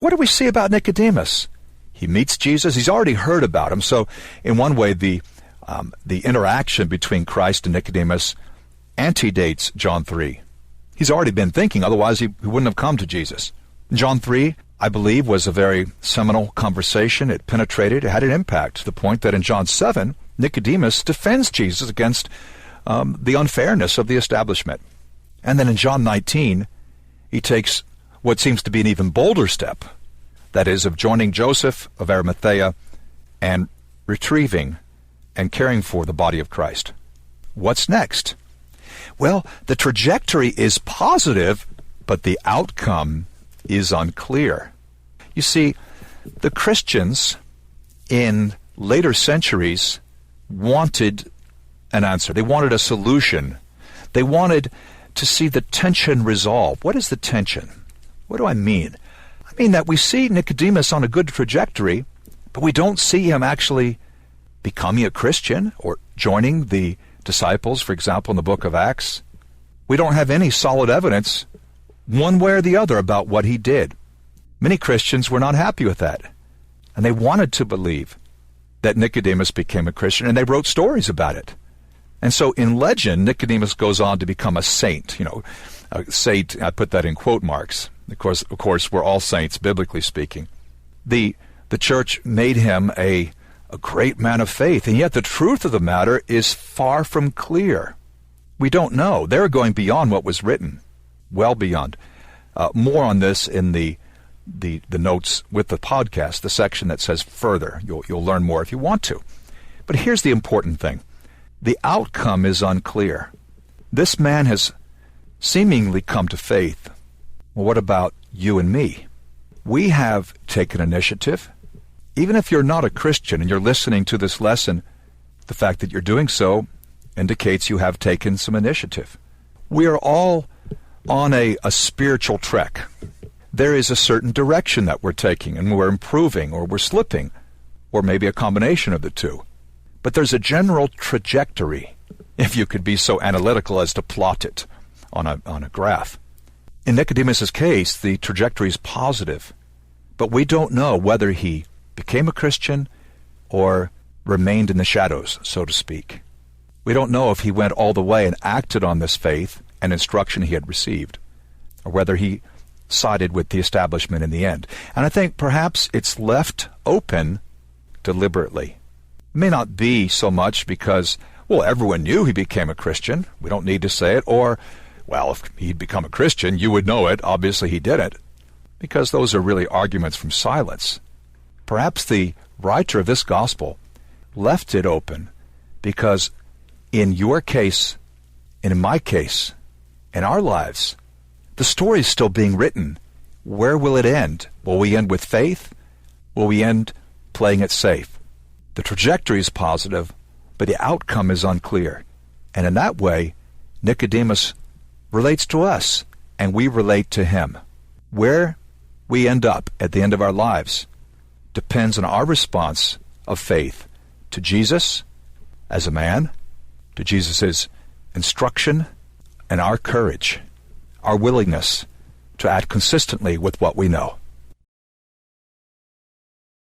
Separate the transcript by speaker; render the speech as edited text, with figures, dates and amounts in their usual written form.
Speaker 1: What do we see about Nicodemus? He meets Jesus. He's already heard about him. So in one way, the interaction between Christ and Nicodemus antedates John 3. He's already been thinking, otherwise he wouldn't have come to Jesus. John 3, I believe, was a very seminal conversation. It penetrated, it had an impact to the point that in John 7, Nicodemus defends Jesus against the unfairness of the establishment. And then in John 19, he takes what seems to be an even bolder step, that is, of joining Joseph of Arimathea and retrieving and caring for the body of Christ. What's next? Well, the trajectory is positive, but the outcome is unclear. You see, the Christians in later centuries wanted an answer. They wanted a solution. They wanted to see the tension resolved. What is the tension? What do I mean? I mean that we see Nicodemus on a good trajectory, but we don't see him actually becoming a Christian or joining the disciples, for example, in the book of Acts. We don't have any solid evidence one way or the other about what he did. Many Christians were not happy with that, and they wanted to believe that Nicodemus became a Christian, and they wrote stories about it. And so in legend, Nicodemus goes on to become a saint. A saint, I put that in quote marks. Of course, we're all saints, biblically speaking. The church made him a great man of faith, and yet the truth of the matter is far from clear. We don't know. They're going beyond what was written, well beyond. More on this in the notes with the podcast, the section that says further. You'll learn more if you want to. But here's the important thing. The outcome is unclear. This man has seemingly come to faith. Well, what about you and me? We have taken initiative. Even if you're not a Christian and you're listening to this lesson, the fact that you're doing so indicates you have taken some initiative. We are all on a spiritual trek. There is a certain direction that we're taking, and we're improving, or we're slipping, or maybe a combination of the two. But there's a general trajectory, if you could be so analytical as to plot it on a graph. In Nicodemus' case, the trajectory is positive, but we don't know whether he became a Christian or remained in the shadows, so to speak. We don't know if he went all the way and acted on this faith and instruction he had received, or whether he sided with the establishment in the end. And I think perhaps it's left open deliberately. It may not be so much because, well, everyone knew he became a Christian. We don't need to say it. Or, well, if he'd become a Christian, you would know it. Obviously he didn't. Because those are really arguments from silence. Perhaps the writer of this gospel left it open because in your case, and in my case, in our lives, the story is still being written. Where will it end? Will we end with faith? Will we end playing it safe? The trajectory is positive, but the outcome is unclear. And in that way, Nicodemus relates to us, and we relate to him. Where we end up at the end of our lives depends on our response of faith to Jesus as a man, to Jesus' instruction, and our courage, our willingness to act consistently with what we know.